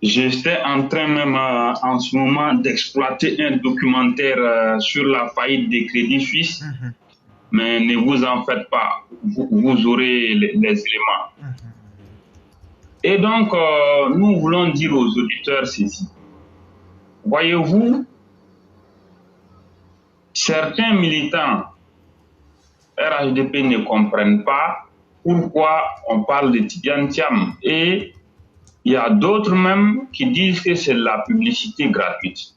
J'étais en train même en ce moment d'exploiter un documentaire sur la faillite des Crédits Suisses, mais ne vous en faites pas, vous aurez les éléments. Et donc, nous voulons dire aux auditeurs ceci. Voyez-vous, certains militants RHDP ne comprennent pas pourquoi on parle de Tidiane Thiam. Et il y a d'autres même qui disent que c'est de la publicité gratuite.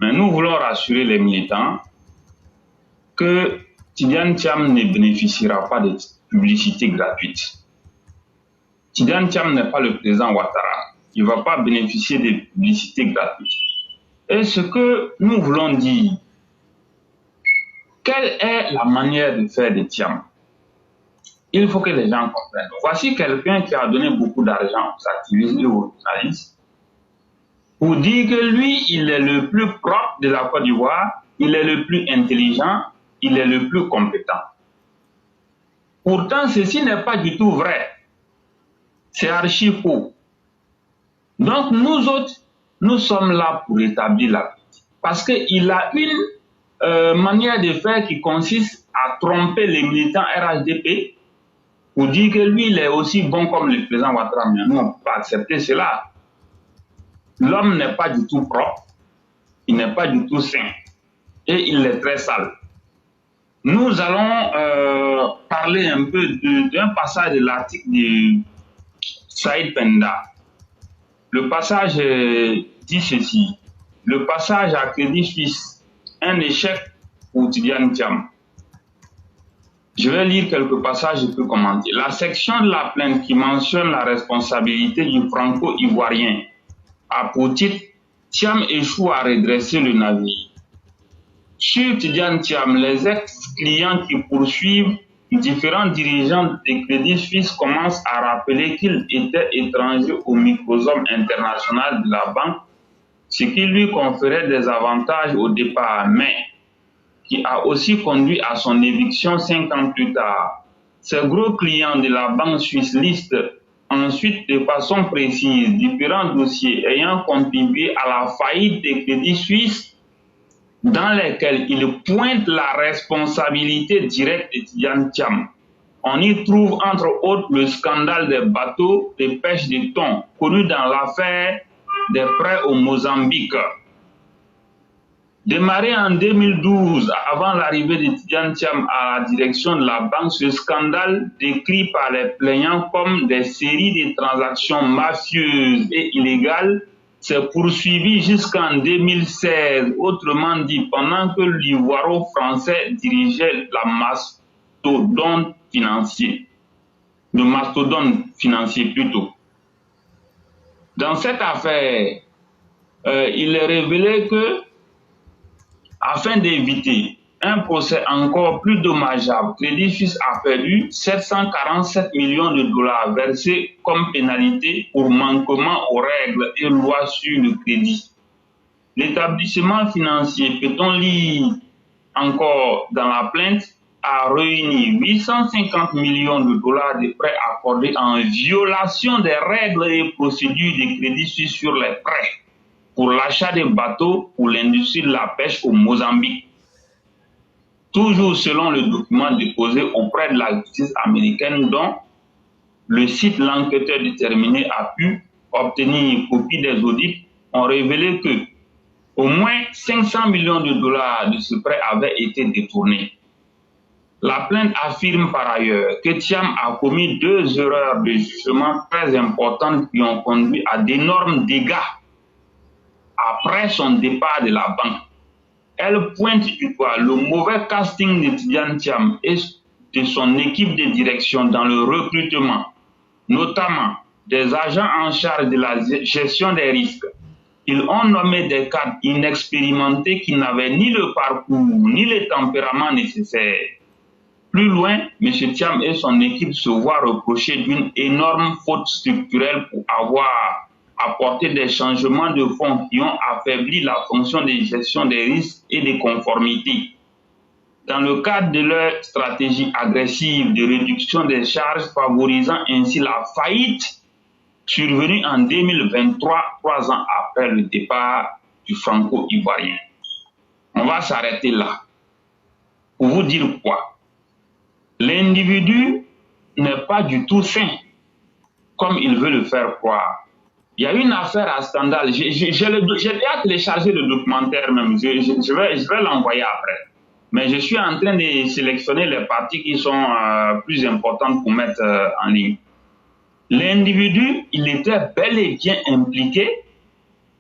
Mais nous voulons rassurer les militants que Tidiane Thiam ne bénéficiera pas de publicité gratuite. Tidiane Thiam n'est pas le président Ouattara. Il ne va pas bénéficier de publicité gratuite. Et ce que nous voulons dire, quelle est la manière de faire de Thiam? Il faut que les gens comprennent. Voici quelqu'un qui a donné beaucoup d'argent aux activistes et aux journalistes pour dire que lui, il est le plus propre de la Côte d'Ivoire, il est le plus intelligent, il est le plus compétent. Pourtant, ceci n'est pas du tout vrai. C'est archi faux. Donc, nous autres, nous sommes là pour établir la vérité. Parce qu'il a une manière de faire qui consiste à tromper les militants RHDP pour dire que lui, il est aussi bon comme le président Ouattara. Mais nous, on ne peut pas accepter cela. L'homme n'est pas du tout propre, il n'est pas du tout sain, et il est très sale. Nous allons parler un peu d'un passage de l'article de Saïd Penda. Le passage dit ceci. Le passage à Crédit Suisse, un échec pour Tidiane Thiam. Je vais lire quelques passages, je peux commenter. La section de la plainte qui mentionne la responsabilité du franco-ivoirien a pour titre « Thiam échoue à redresser le navire ». Sur Tidiane Thiam, les ex-clients qui poursuivent différents dirigeants de Crédit Suisse commencent à rappeler qu'il était étranger au microsome international de la banque, ce qui lui conférait des avantages au départ, mais qui a aussi conduit à son éviction 5 ans plus tard. Ces gros clients de la banque suisse listent ensuite de façon précise différents dossiers ayant contribué à la faillite des Crédits Suisses dans lesquels il pointe la responsabilité directe de Tidiane Thiam. On y trouve entre autres le scandale des bateaux de pêche de thon, connu dans l'affaire des prêts au Mozambique. Démarré en 2012, avant l'arrivée de Tidiane Thiam à la direction de la banque, ce scandale, décrit par les plaignants comme des séries de transactions mafieuses et illégales, s'est poursuivi jusqu'en 2016, autrement dit, pendant que l'Ivoiro-français dirigeait le mastodonte financier plutôt. Dans cette affaire, il est révélé que, afin d'éviter un procès encore plus dommageable, Crédit Suisse a perdu 747 millions de dollars versés comme pénalité pour manquement aux règles et lois sur le crédit. L'établissement financier, peut-on lire encore dans la plainte, a réuni 850 millions de dollars de prêts accordés en violation des règles et procédures de Crédit Suisse sur les prêts pour l'achat de bateaux pour l'industrie de la pêche au Mozambique. Toujours selon le document déposé auprès de la justice américaine dont le site L'Enquêteur déterminé a pu obtenir une copie des audits, ont révélé que au moins 500 millions de dollars de ce prêt avaient été détournés. La plainte affirme par ailleurs que Thiam a commis 2 erreurs de jugement très importantes qui ont conduit à d'énormes dégâts après son départ de la banque. Elle pointe du doigt le mauvais casting de Tidiane Thiam et de son équipe de direction dans le recrutement, notamment des agents en charge de la gestion des risques. Ils ont nommé des cadres inexpérimentés qui n'avaient ni le parcours ni le tempérament nécessaire. Plus loin, M. Thiam et son équipe se voient reprocher d'une énorme faute structurelle pour avoir apporté des changements de fonds qui ont affaibli la fonction de gestion des risques et de conformité. Dans le cadre de leur stratégie agressive de réduction des charges, favorisant ainsi la faillite, survenu en 2023, 3 ans après le départ du franco-ivoirien. On va s'arrêter là. Pour vous dire quoi? L'individu n'est pas du tout sain, comme il veut le faire croire. Il y a une affaire à scandale. J'ai déjà téléchargé le documentaire même. Je vais l'envoyer après. Mais je suis en train de sélectionner les parties qui sont plus importantes pour mettre en ligne. L'individu, il était bel et bien impliqué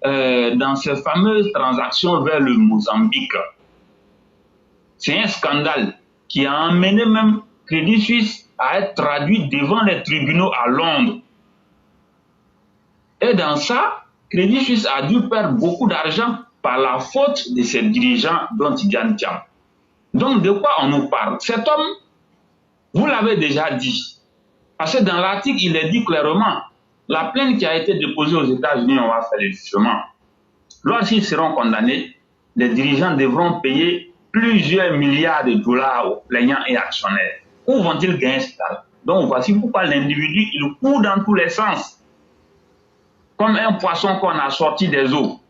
dans ces fameuses transactions vers le Mozambique. C'est un scandale qui a amené même Crédit Suisse à être traduit devant les tribunaux à Londres. Et dans ça, Crédit Suisse a dû perdre beaucoup d'argent par la faute de ses dirigeants, dont Tidjane Thiam. Donc, de quoi on nous parle? Cet homme, vous l'avez déjà dit. Parce que dans l'article, il est dit clairement, la plainte qui a été déposée aux États-Unis, on va faire le jugement. Lorsqu'ils seront condamnés, les dirigeants devront payer plusieurs milliards de dollars aux plaignants et actionnaires. Où vont-ils gagner cet argent? Donc, voici pourquoi l'individu, il court dans tous les sens. Comme un poisson qu'on a sorti des eaux,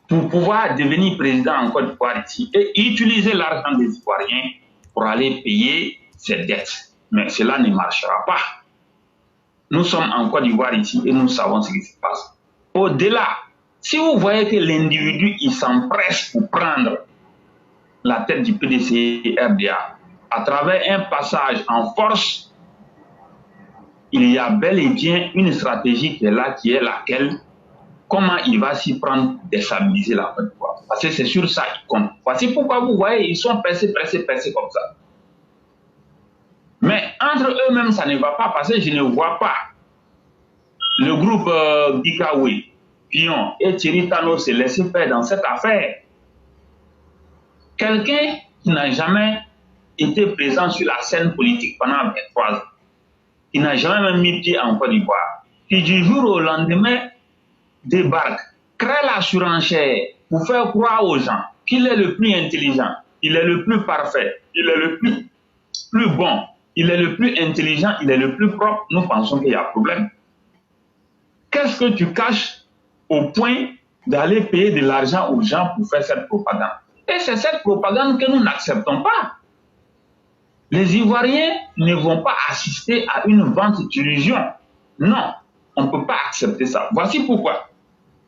pour pouvoir devenir président en Côte d'Ivoire ici et utiliser l'argent des Ivoiriens pour aller payer ses dettes. Mais cela ne marchera pas. Nous sommes en Côte d'Ivoire ici et nous savons ce qui se passe. Au-delà, si vous voyez que l'individu il s'empresse pour prendre la tête du PDC RDA à travers un passage en force, il y a bel et bien une stratégie qui est là, qui est laquelle, comment il va s'y prendre pour déstabiliser la Côte d'Ivoire. Parce que c'est sur ça qu'il compte. Voici pourquoi vous voyez, ils sont pressés comme ça. Mais entre eux-mêmes, ça ne va pas parce que je ne vois pas le groupe Bikawe, Pion et Thierry Tano se laisser faire dans cette affaire. Quelqu'un qui n'a jamais été présent sur la scène politique pendant 23 ans, qui n'a jamais même mis pied en Côte d'Ivoire, qui du jour au lendemain débarque, crée la surenchère pour faire croire aux gens qu'il est le plus intelligent, il est le plus parfait, il est le plus bon, il est le plus intelligent, il est le plus propre, nous pensons qu'il y a problème. Qu'est-ce que tu caches au point d'aller payer de l'argent aux gens pour faire cette propagande? Et c'est cette propagande que nous n'acceptons pas. Les Ivoiriens ne vont pas assister à une vente d'illusion. Non, on ne peut pas accepter ça. Voici pourquoi.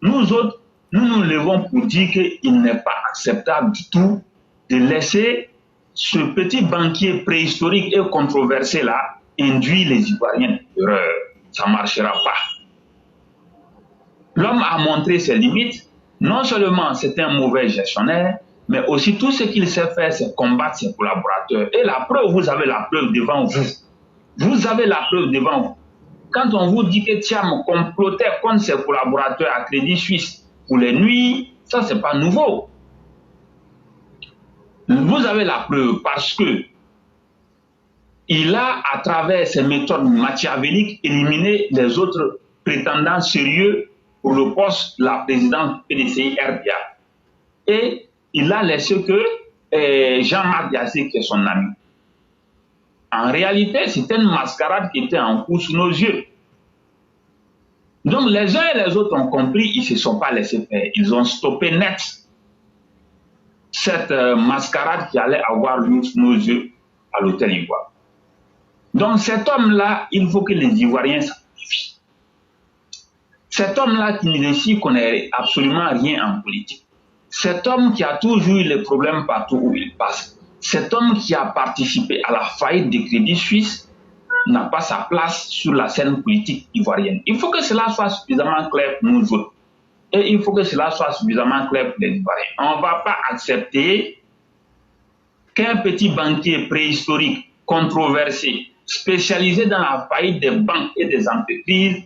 Nous autres, nous nous levons pour dire qu'il n'est pas acceptable du tout de laisser ce petit banquier préhistorique et controversé là induire les Ivoiriens en erreur. Ça ne marchera pas. L'homme a montré ses limites. Non seulement c'est un mauvais gestionnaire, mais aussi tout ce qu'il sait faire, c'est combattre ses collaborateurs. Et la preuve, vous avez la preuve devant vous. Vous avez la preuve devant vous. Quand on vous dit que Thiam complotait contre ses collaborateurs à Crédit Suisse pour les nuits, ça, c'est pas nouveau. Vous avez la preuve parce que il a, à travers ses méthodes machiavéliques, éliminé les autres prétendants sérieux pour le poste de la présidence PDCI RDA. Et il a laissé que Jean-Marc Diassé, qui est son ami. En réalité, c'était une mascarade qui était en cours sous nos yeux. Donc les uns et les autres ont compris, ils ne se sont pas laissés faire. Ils ont stoppé net cette mascarade qui allait avoir lieu sous nos yeux à l'hôtel Ivoire. Donc cet homme-là, il faut que les Ivoiriens sacrifient. Cet homme-là qui ne connaît absolument rien en politique. Cet homme qui a toujours eu les problèmes partout où il passe. Cet homme qui a participé à la faillite des Crédits Suisses n'a pas sa place sur la scène politique ivoirienne. Il faut que cela soit suffisamment clair pour nous autres. Et il faut que cela soit suffisamment clair pour les Ivoiriens. On ne va pas accepter qu'un petit banquier préhistorique, controversé, spécialisé dans la faillite des banques et des entreprises,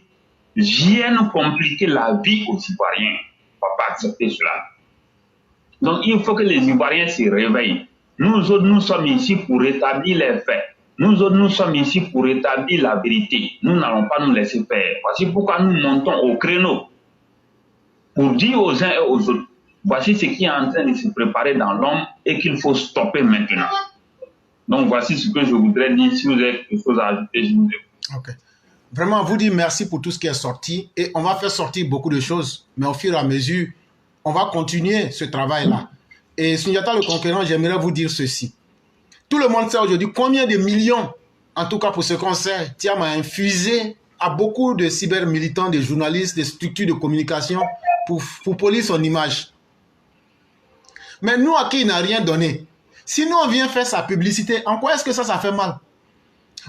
vienne compliquer la vie aux Ivoiriens. On ne va pas accepter cela. Donc il faut que les Ivoiriens se réveillent. Nous autres, nous sommes ici pour rétablir les faits. Nous autres, nous sommes ici pour rétablir la vérité. Nous n'allons pas nous laisser faire. Voici pourquoi nous montons au créneau. Pour dire aux uns et aux autres, voici ce qui est en train de se préparer dans l'homme et qu'il faut stopper maintenant. Donc voici ce que je voudrais dire. Si vous avez quelque chose à ajouter, je vous écoute. Ok. vraiment vous dire merci pour tout ce qui est sorti et on va faire sortir beaucoup de choses, mais au fur et à mesure, on va continuer ce travail-là. Et Sundiata le Conquérant, j'aimerais vous dire ceci. Tout le monde sait aujourd'hui combien de millions, en tout cas pour ce qu'on sait, Thiam a infusé à beaucoup de cyber-militants, de journalistes, de structures de communication pour polir son image. Mais nous, à qui il n'a rien donné, si nous on vient faire sa publicité, en quoi est-ce que ça fait mal?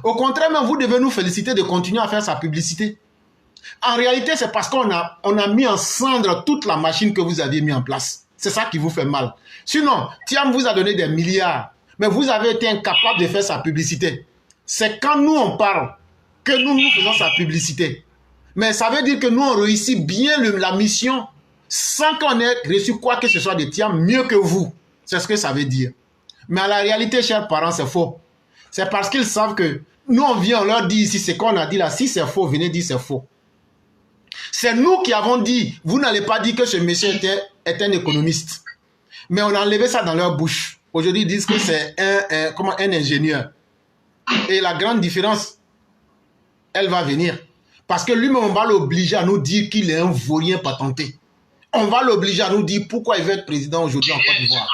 Au contraire, même vous devez nous féliciter de continuer à faire sa publicité. En réalité, c'est parce qu'on a mis en cendre toute la machine que vous aviez mis en place. C'est ça qui vous fait mal. Sinon, Thiam vous a donné des milliards, mais vous avez été incapable de faire sa publicité. C'est quand nous on parle que nous faisons sa publicité. Mais ça veut dire que nous on réussit bien la mission sans qu'on ait reçu quoi que ce soit de Thiam mieux que vous. C'est ce que ça veut dire. Mais à la réalité, chers parents, c'est faux. C'est parce qu'ils savent que nous on vient, on leur dit ici ce qu'on a dit là. Si c'est faux, venez dire c'est faux. C'est nous qui avons dit, vous n'allez pas dire que ce monsieur est un économiste. Mais on a enlevé ça dans leur bouche. Aujourd'hui, ils disent que c'est un ingénieur. Et la grande différence, elle va venir. Parce que lui-même, on va l'obliger à nous dire qu'il est un vaurien patenté. On va l'obliger à nous dire pourquoi il veut être président aujourd'hui en Côte d'Ivoire.